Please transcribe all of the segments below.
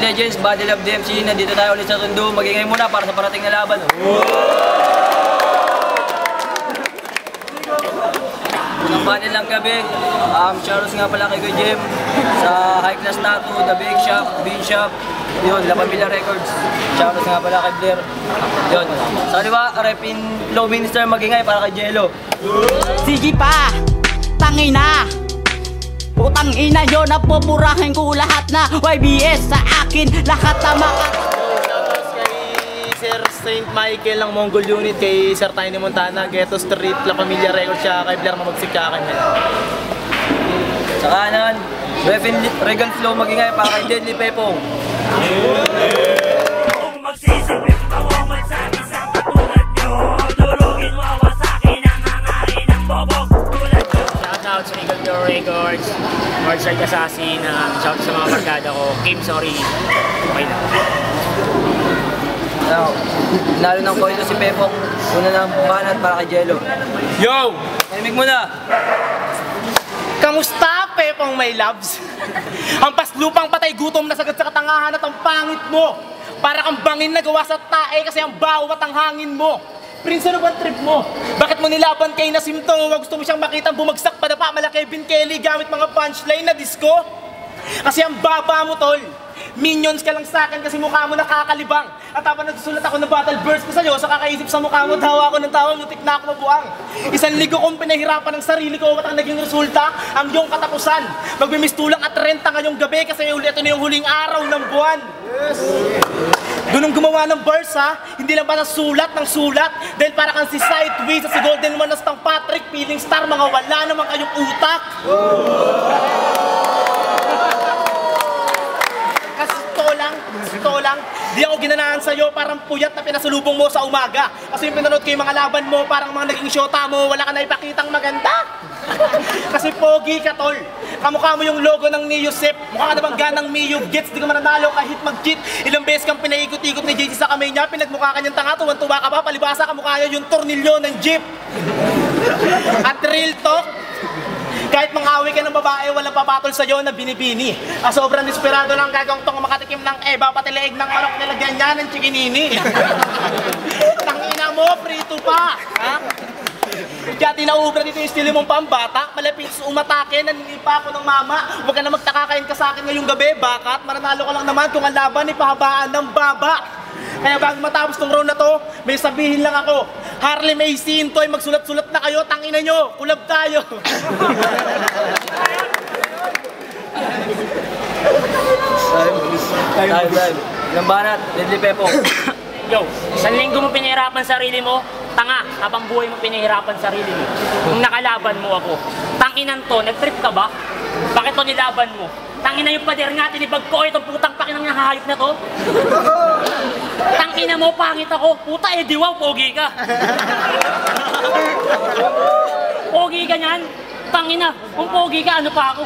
Legends, Battle of DMC. Nandito tayo ulit sa Tondo. Magingay muna para sa parating na laban. Unang battle ng gabi. Shoutout nga pala kay Jem sa High Class Tattoo, The Big Shop, Bean Shop. Yun, La Pamilya Records. Shoutout nga pala kay Blair. Yun. Sa liwa, Repin Flow Minister magingay para kay Jello. Sige pa! Tangina! Putang ina yun, napupurahin ko lahat na YBS sa akin, lahat na Shoutouts kay Sir Saint Michael ng Mongol Unit, kay Sir Tiny Montana, Ghetto Street, La Pamilya Records, siya kay Blair Mamagsik ka akin. Sa kanan, Regan Flow magingay para kay Deadly Pepong. Kung magsisipin ako magsabi sa katulad nyo, durugin mo ako sa'kin ang hangarin ng bobog tulad nyo. Shoutout sa Eagle Door Records, Northside Assassin, shoutout sa mga barkada ko, Kim, sorry, okay na. Lalo ng koito si Pepong, una ng banat para kay Jello. Yo! Timig mo na! Kamusta, Pepong may loves? Ang paslupang patay gutom na sagad sa katangahan at ang pangit mo. Para kang bangin na gawa sa tae kasi ang baho at ang hangin mo. Prince, ano ba trip mo? Bakit mo nilaban kay Nasimto? Gusto mo siyang makitang bumagsak pa na pa mala Kevin Kelly gamit mga punchline na disco? Kasi ang baba mo, tol. Minions ka lang sa akin kasi mukha mo nakakalibang. At habang nagsusulat ako ng battle verse ko sa'yo, sa kakaisip sa mukha mo, tawa ako ng tawa, mutik na ako mabuang. Isang ligo kong pinahirapan ng sarili ko, at ang naging resulta, ang iyong katapusan. Magmimistulang at renta ngayong gabi kasi ito na yung huling araw ng buwan. Yes. Dunong gumawa ng verse, ha? Hindi lang ba sulat ng sulat? Dahil para kang si Sideways at si Golden Manas ng Patrick, Feeling Star, mga wala naman kayong utak. Totoo lang, di ako ginanahan sa'yo parang puyat na pinasulubong mo sa umaga. Kasi yung pinanood ko yung mga laban mo, parang mga naging shota mo, wala ka na ipakitang maganda. Kasi pogi ka, tol. Kamukha mo yung logo ng Neosep. Mukha ka na bang ganang Mio Gets, di ka mananalo kahit mag-cheat. Ilang beses kang pinaikot-ikot ni JC sa kamay niya, pinagmukha ka niyang tanga, tuwan-tuwa ka pa, palibasa kamukha niya yung tornilyo ng jeep. At real talk, kahit mang-away ka ng babae, walang papatol sa'yo na binibini. Sobrang desperado lang gagawang tong makatikim ng eba, pati leeg ng manok nilagyan niya ng chikinini. Tangina mo, prito pa! Ha? Kaya tinaubra dito yung estilo mong pambata, malapit umatake, naninipa ako ng mama. Huwag ka na magtakakain ka sa akin ngayong gabi, bakat mananalo ka lang naman kung ang laban ay pahabaan ng baba. Kaya bago matapos tong round na to, may sabihin lang ako, Harley Mason to ay magsulat-sulat na kayo, tangina nyo, kulab tayo. Time. Ilang banat, Deadly Pepong. Yo, isang linggo mo pinahirapan sarili mo, tanga, habang buhay mo pinahirapan sarili mo. Kung nakalaban mo ako, tanginan to, nag-trip ka ba? Bakit to nilaban mo? Tangina yung pader nga, tinibag ko, itong putang pakinang nahahayop na to. Tangina mo, pangit ako. Puta, wow, pogi ka. Pogi ka niyan? Tangina, kung pogi ka, ano pa ako?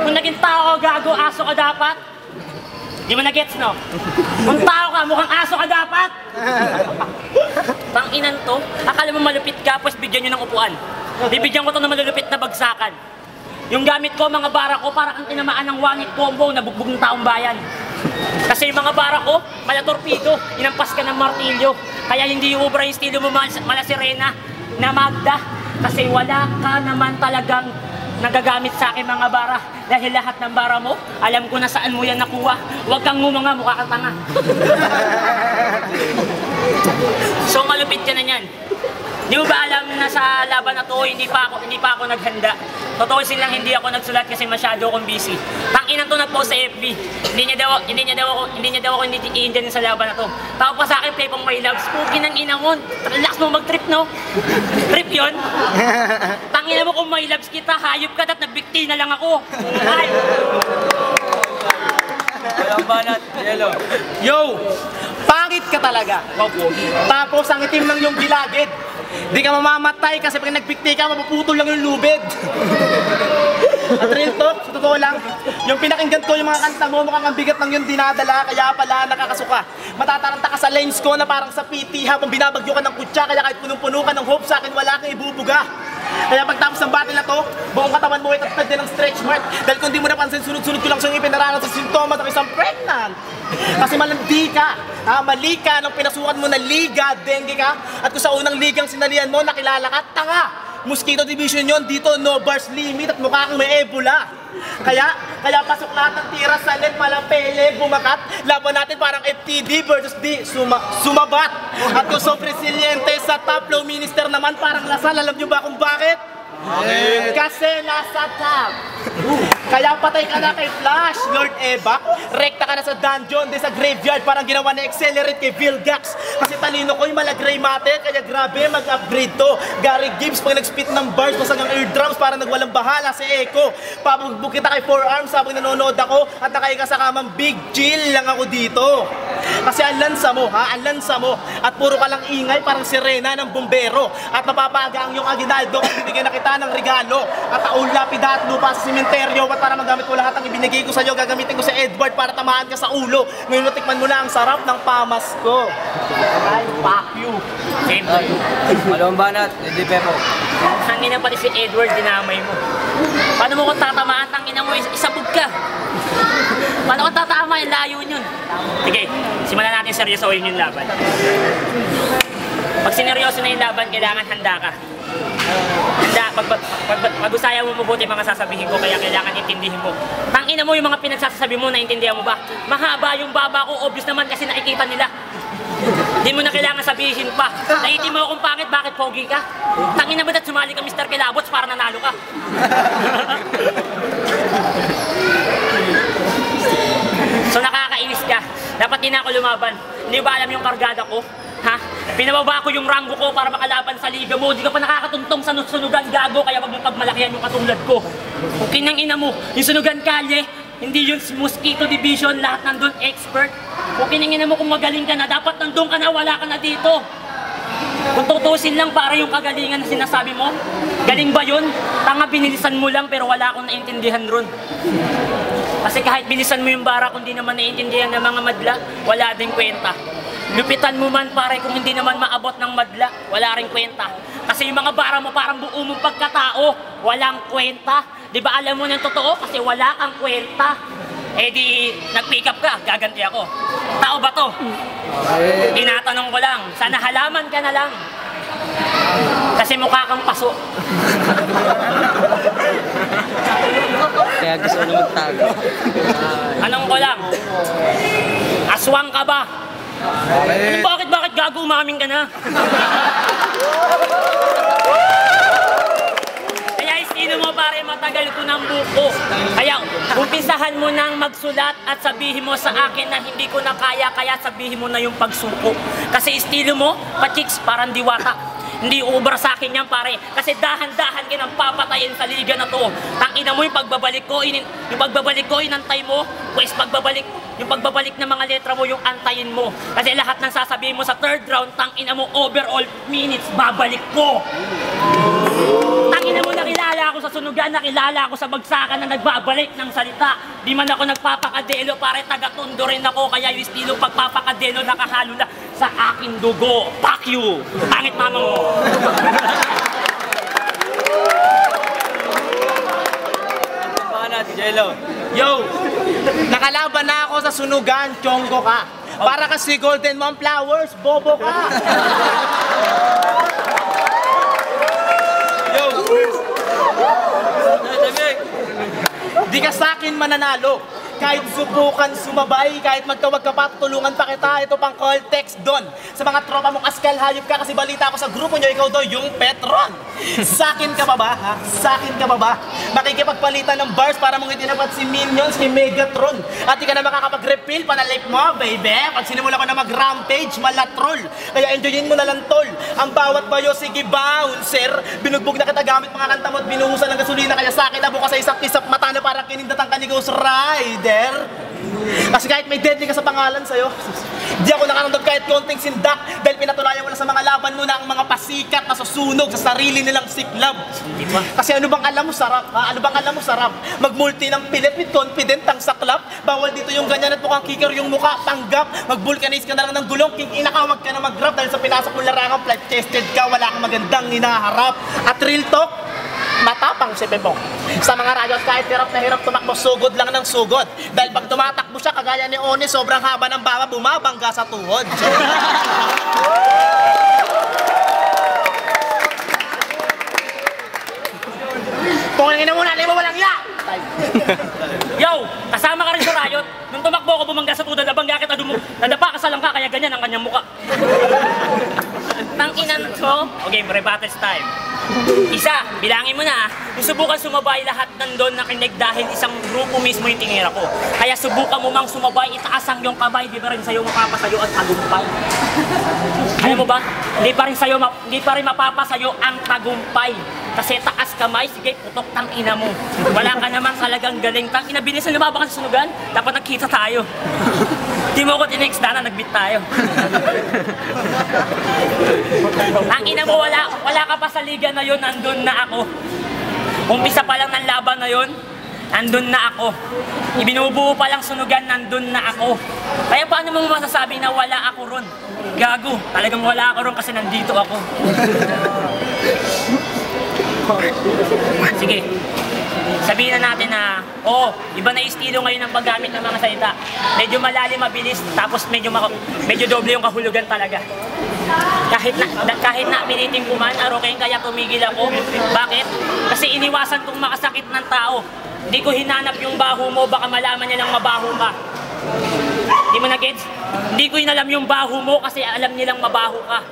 Kung naging tao ka, gago, aso ka dapat? Di mo na-gets, no? Kung tao ka, mukhang aso ka dapat? Tanginan to, akala mo malupit ka, pues bigyan nyo ng upuan. Bibigyan ko to ng malulupit na bagsakan. Yung gamit ko, mga bara ko, para kang tinamaan ng wangit combo na bugbog ng taong bayan. Kasi yung mga bara ko, malatorpido, inampas ka ng martilyo. Kaya hindi ubra yung estilo mo, mala sirena, na Magda. Kasi wala ka naman talagang nagagamit sa akin mga bara. Dahil lahat ng bara mo, alam ko na saan mo yan nakuha. Huwag kang ngumanga, mukha kang tanga. So malupit ka na yan. Di mo ba alam na sa laban na to, hindi pa ako naghanda. Totoo silang hindi ako nagsulat kasi masyado akong busy. Tanginan to nag-post sa FB. Hindi niya daw ako i-indyan sa laban na to. Tawag pa sa akin, Pepong my loves. Spooky ng ina mo. Relax mo mag-trip, no? Trip yun? Tangina mo kung my loves kita, hayop ka at nagbikti na lang ako. Ay! Ilang banat, Jello. Yo! Pangit ka talaga. Tapos ang itim lang yung gilagid. Di ka mamamatay kasi pag nagpikti ka, mapuputol lang yung lubid. At real talk, sa totoo lang, yung pinakinggan ko yung mga kanta mo, mukhang ang bigat lang yung dinadala, kaya pala nakakasuka. Matataranta ka sa lines ko na parang sa PT habang binabagyo ka ng kutsa, kaya kahit punong-puno ka ng hope sa akin, wala kang ibubuga. Kaya pagtapos ng battle na to, buong katawan mo ay tatad din ng stretch mark. Dahil kung di mo napansin, sunod-sunod ko lang siyang ipinaranas sa sintomas ng isang pregnant. Kasi malandi ka, mali ka nung pinasukan mo na liga, dengue ka, at kung sa unang ligang sinalihan mo, nakilala ka, tanga! Mosquito Division yon, dito no bars limit at mukha kang may Ebola. Kaya pasok lahat ng tira sa net, malapele, bumakat. Laban natin parang FTD versus sumabat. At kung so resiliente sa top, low minister naman parang Lasal. Alam nyo ba kung bakit? Kasi nasa top. Kaya patay ka na kay Flash, Lord Eva. Rekta ka na sa dungeon, di sa graveyard. Parang ginawa na accelerate kay Vilgax. Kasi talino ko yung malagray matter, kaya grabe mag-upgrade to. Gary Gibbs, pag nag-spit ng bars, masagang eardrums, parang nagwalang bahala si Echo. Pabugbog kita kay Forearms habang nanonood ako at nakahiga sa kamang big chill lang ako dito. Kasi ang lansa mo, ang lansa mo. At puro ka lang ingay, parang sirena ng bumbero. At mapapaga ang iyong aginaldo kung bibigyan na kita ng regalo. At taul lapida at lupa sa simenteryo. At para magamit ko lahat ang ibinigay ko sa iyo, gagamitin ko si Edward para tamaan ka sa ulo. Ngayon natikman mo na ang sarap ng pamas ko. Ay, fuck you. Same to you. Malawang banat, hindi pepo. Hangin na pati si Edward, dinamay mo. Paano mo kung tatamaan? Tangina mo, isabog ka. Paano kung tatama? Layo yun. Sige, simulan natin seryosohin yung laban. Pag sineryoso na yung laban, kailangan handa ka. Handa, pag-usayan mo mabuti mga sasabihin ko, kaya kailangan intindihin mo. Tangina mo yung mga pinagsasabi mo, naintindihan mo ba? Mahaba yung baba ko, obvious naman kasi nakikita nila. Hindi mo na kailangan sabihin pa. Naiintindihan mo kung bakit pogi ka. Tangina mo at sumali ka Mr. Kilabots para nanalo ka. So nakakainis ka. Dapat din ako lumaban. Hindi ba alam yung kargada ko? Ha? Pinababa ko yung rango ko para makalaban sa liga mo. Hindi ka pa nakakatuntong sa sunugan, gago. Kaya wag mong pagmalakihan yung katulad ko. Kung kinang-ina mo, yung sunugan kalye, hindi yung Mosquito Division, lahat nandun expert. Kung kinang-ina mo kung magaling ka na, dapat nandun ka na, wala ka na dito. Kung tutusin lang para yung kagalingan na sinasabi mo, galing ba yun? Tanga, binilisan mo lang pero wala akong naintindihan ron. Kasi kahit bilisan mo yung bara kung di naman naiintindihan ng mga madla, wala din kwenta. Lupitan mo man pare kung hindi naman maabot ng madla, wala rin kwenta. Kasi yung mga bara mo parang buo mong pagkatao, walang kwenta. Di ba alam mo ng totoo? Kasi wala kang kwenta. Eh di, nag-pick up ka, gaganti ako. Tao ba to? Tinatanong ko lang, sana halaman ka na lang. Kasi mukha kang paso. Kaya gusto ko na magtago. Anong ko lang? Aswang ka ba? Bakit gago umaming ka na? Kaya istino mo pare, matagal ko ng buko. Kaya umpisahan mo nang magsulat at sabihin mo sa akin na hindi ko na kaya sabihin mo na yung pagsuko. Kasi estilo mo, pa-chicks, parang diwata. Hindi ubra sa akin yan pare, kasi dahan-dahan kinang papatayin sa liga na to. Tangina mo yung pagbabalik ko, inantay mo. Pues yung pagbabalik ng mga letra mo, yung antayin mo. Kasi lahat ng sasabihin mo sa third round, tangina mo overall minutes, babalik ko. Tangina mo, nakilala ako sa sunugan, nakilala ako sa bagsakan na nagbabalik ng salita. Di man ako nagpapakadelo, pare taga-tundo rin ako, kaya yung estilo pagpapakadelo nakahalo na sa aking dugo. Fuck you! Pangit mama mo! Banat, Jello. Yo! Nakalaban na ako sa sunugan, chonggo ka. Para kasi Golden Mom Flowers, bobo ka. Yo! Di ka sa akin mananalo. Kahit subukan sumabay, kahit magtawag ka pa, tulungan pa kita. Ito pang call text doon. Sa mga tropa mong askal, hayop ka kasi balita ako sa grupo nyo, ikaw daw yung Petron. Sakin ka pa ba, ha? Sakin ka pa ba? Makikipagpalitan ng bars para mong itinapat si Minions kay Megatron. At di ka na makakapag-refill, panalip mo, baby. Pag sinimula ko na mag-rampage, malatrol. Kaya enjoyin mo na lang, tol. Ang bawat bayo, sige bouncer. Binugbog na kita gamit mga kanta mo at binuhusan ng gasolina. Kaya sakin na bukas sa isap-isap mata na parang kinindatang ka ni Ghost Rider. Kasi kahit may deadly ka sa pangalan sa'yo, di ako nakaramdam kahit konting sindak dahil pinatunayan kagaya mo lang sa mga laban mo na ang mga pasikat na susunog sa sarili nilang siklab. Di ba? Kasi ano bang alam mo sarap? Ha? Ano bang alam mo sarap? Magmulti ng pilit with confident ang saklap. Bawal dito yung ganyan at mukhang kicker yung mukha, tanggap. Mag-vulcanize ka na lang ng gulong, king ina ka, wag ka na mag-rap dahil sa pinasok mong larangan, flight tested ka, wala kang magandang hinaharap. At real talk, matapang si Bebong. Sa mga radyo at kahit hirap na hirap tumakbo, sugod lang ng sugod. Dahil pag tumatakbo siya, kagaya ni Oni, sobrang haba ng baba, bumabangga sa tuhod. Pungin na muna, di mo walang ya! Yo, kasama ka rin sa riot. Nung tumakbo ko bumangga sa tudad, nabangga kita nadapa ka sa langka, kaya ganyan ang kanyang muka. Tangkinan ko. Okay, rebattles time. Isa, bilangin mo na. Kung subukan sumabay lahat nandun nakinig dahil isang grupo mismo yung tingira ko. Kaya subukan mo mang sumabay, itaas ang iyong kamay, di ba rin sa'yo mapapasayo ang tagumpay? Alam mo ba? Hindi pa rin mapapasayo ang tagumpay. Kasi taas kamay, sige, putok tangina mo. Wala ka naman talagang galing. Tangina, bilis na lumabang ka sa sunugan, dapat nagkita tayo. Di mo ko tinext na nagbit tayo. Tangina mo, wala ka pa sa liga na yun, nandun na ako. Umpisa pa lang ng laban na yun, nandun na ako. Ibinubuo pa lang sunugan, nandun na ako. Kaya paano mo masasabi na wala ako ron? Gago, talagang wala ako ron kasi nandito ako. Sige, sabihin na natin na, iba na estilo ngayon ng paggamit ng mga salita. Medyo malalim, mabilis, tapos medyo doble yung kahulugan talaga. Kahit na pinitin ko man, arokin, kaya tumigil ako. Bakit? Kasi iniwasan kong makasakit ng tao. Hindi ko hinanap yung baho mo, baka malaman nilang mabaho ka. Di mo na-gets? Hindi ko inalam yung baho mo kasi alam nilang mabaho ka.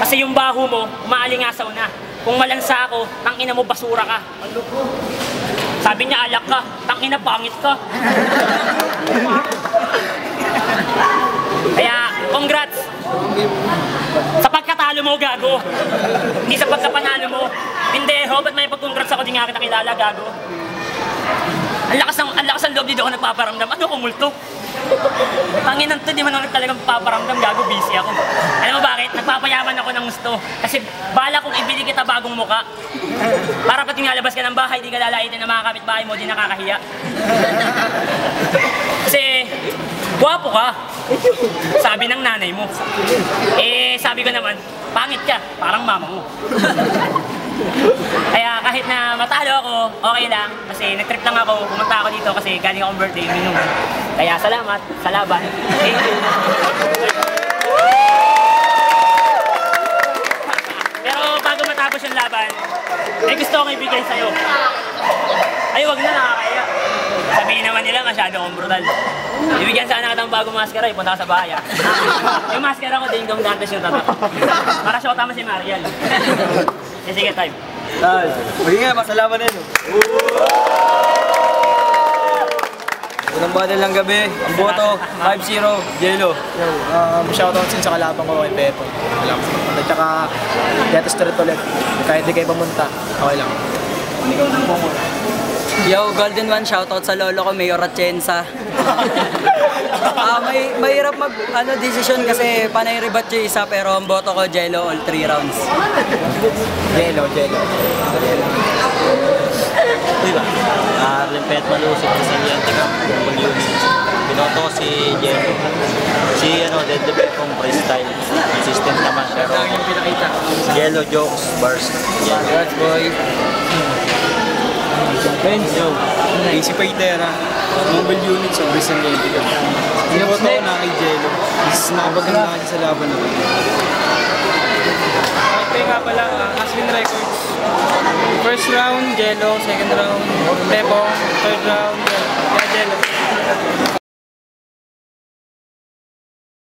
Kasi yung baho mo, umaalingasaw na. Kung malansa ako, tangina mo, basura ka. Sabi niya, alak ka. Tangina, pangit ka. Kaya, congrats. Sa pagkatalo mo, gago. Hindi sa pagkapanalo mo. Pindeho, ba't may pag-congrats ako, di nga kita kilala, gago. Ang lakas ang loob, dito ako nagpaparamdam. Ano kung multo? Tanginan to, di man ako talagang paparamdam, gago, busy ako. Alam mo bakit? Nagpapayaman ako ng gusto. Kasi bala kong ibili kita bagong muka. Para pati nga labas ka ng bahay, di ka lalaitin ng mga kapitbahay mo, di nakakahiya. Kasi, guwapo ka. Sabi ng nanay mo. Sabi ko naman, pangit ka, parang mama mo. Kaya kahit na matalo ako, okay lang. Kasi nag-trip lang ako, pumunta ako dito kasi galing akong birthday, minum. Kaya salamat sa laban. Thank you. Pero bago matapos yung laban, may gusto akong ibigay sa'yo. Ay, wag na, nakakaya. Sabihin naman nila, masyado akong brutal. Ibigyan sana kita ng bagong maskara, ipunta ka sa bahay. Yung maskara ko, Ding Dong Dantes yung tatak. Para siya ko tama si Mariel. Sige, time. Maging nga, masalaman nito. Unang battle ng gabi, ang boto, 5-0, Jello. Shoutout sin sa kalaban ko kay Pepo. Wala ko sa pagpunta. Tsaka, Death Street ulit. Kahit di kayo pumunta, okay lang. Yo, Golden One, shoutout sa lolo ko, Mayor Atienza. Mahirap decision kasi panay rebat yung isa, pero ang boto ko, Jello, all 3 rounds. Jello. Diba? Limpet malusog sa Saliente ka, binoto ko si Jello. Si Dead Pepong freestyle. Consistent naman siya. Jello jokes, bars. Congrats, boy. Benz, Easy Paitera, mobile unit sa Brisbane Lady. Binoto ko na kay Jello. Nakapaganda sa laban naman. Ito nga pala, Aswin Records. First round, Jello. Second round, Pepong. Third round, Jello.